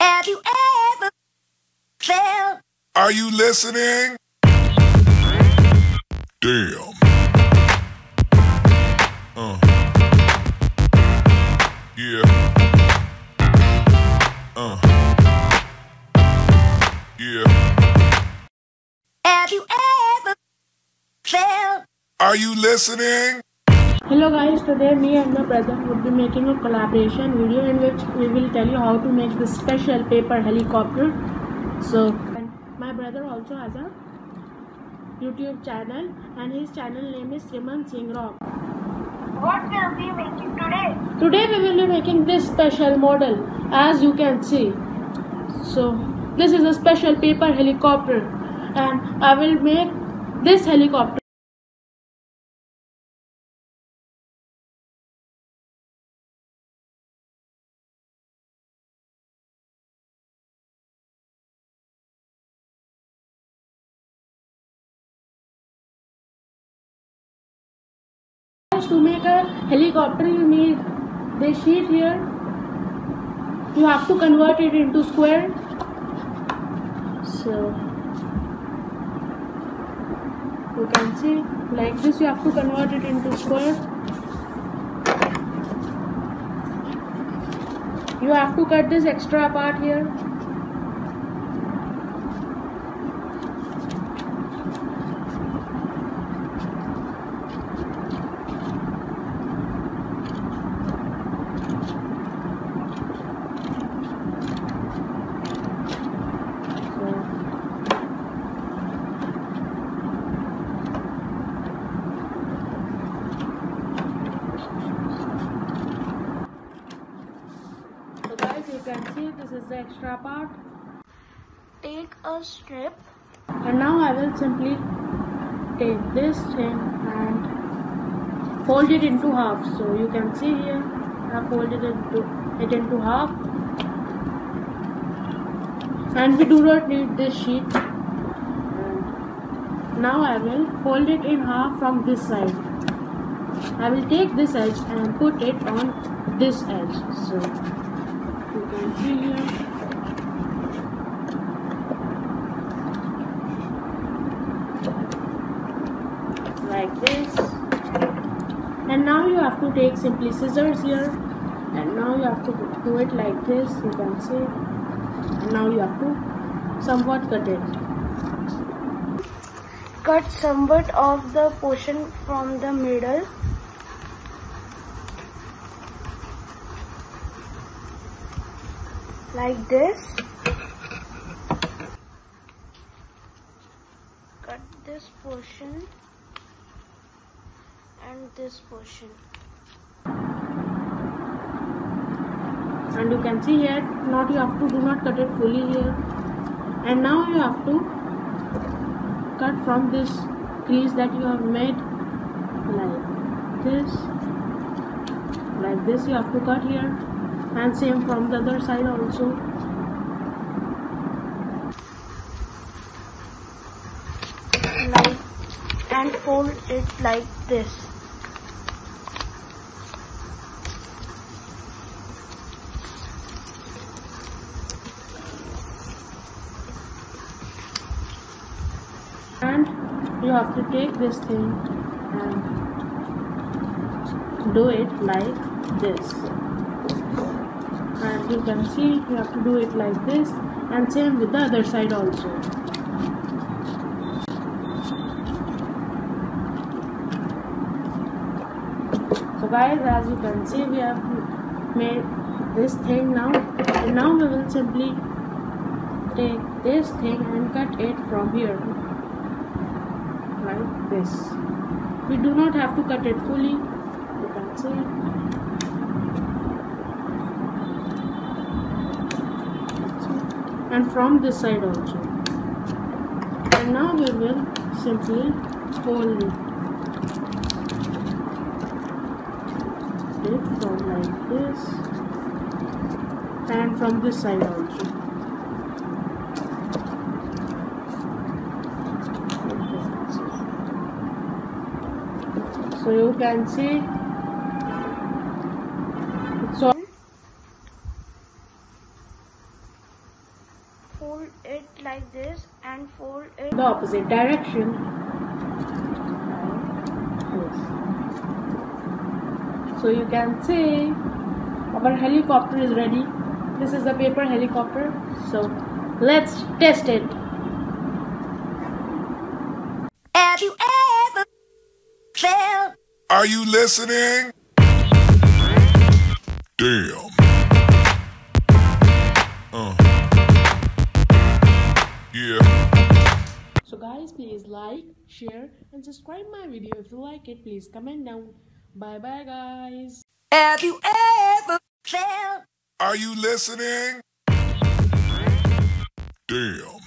Have you ever felt? Are you listening? Damn. Yeah. Yeah. Have you ever felt? Are you listening? Hello guys, today me and my brother would be making a collaboration video in which we will tell you how to make this special paper helicopter. So, and my brother also has a YouTube channel and his channel name is Triman Singh. What will we making today? Today we will be making this special model, as you can see. So this is a special paper helicopter and I will make this helicopter to make a helicopter. You need this sheet here. You have to convert it into square. So you can see like this, you have to convert it into square. You have to cut this extra part here. So guys, you can see this is the extra part. Take a strip. And now I will simply take this thing and fold it into half. So you can see here I have folded it into half, and we do not need this sheet. And now I will fold it in half from this side. I will take this edge and put it on this edge. So you can see here. Like this. And now you have to take simply scissors here, and now you have to do it like this, you can see. And now you have to somewhat cut it. Cut somewhat of the portion from the middle. Like this. Cut this portion and this portion. And you can see here, not you have to do not cut it fully here. And now you have to cut from this crease that you have made, like this. Like this you have to cut here, and same from the other side also. Like, and fold it like this. And you have to take this thing and do it like this. And you can see you have to do it like this, and same with the other side also. So guys, as you can see, we have made this thing now, and now we will simply take this thing and cut it from here like this. We do not have to cut it fully, you can see. And from this side also. And now we will simply fold it from like this, and from this side also. So you can see it's all fold it like this and fold it the opposite direction. So you can say our helicopter is ready. This is the paper helicopter. So let's test it. Have you ever felt? Are you listening? Damn. Yeah. So guys, please like, share and subscribe my video. If you like it, please comment down. Bye bye guys. Have you ever felt? Are you listening? Damn.